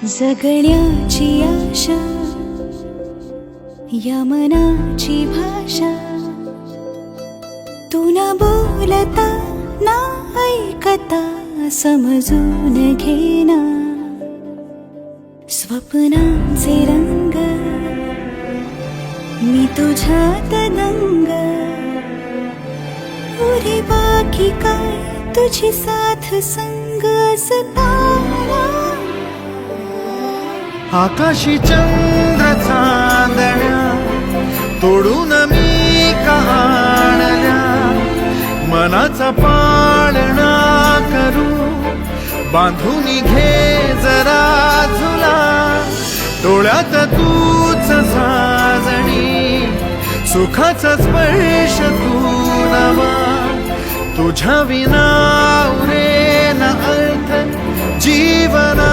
जगण्याची आशा या मनाची भाषा, तू न बोलता ना ऐकता समजून घेना. स्वप्नांचे रंग मी तुझ्यात दंग, उरे बाकी काय तुझी साथ संग असताना. आकाशी चंद्र चांदण्या तोडून मी कहाणल्या, मनाचा पाळणा करू बांधून घे जरा झुला. डोळ्यात तूच साजणी, सुखाचा स्पर्श तू नवा. तुझ्या विना उरेना अर्थ जीवना.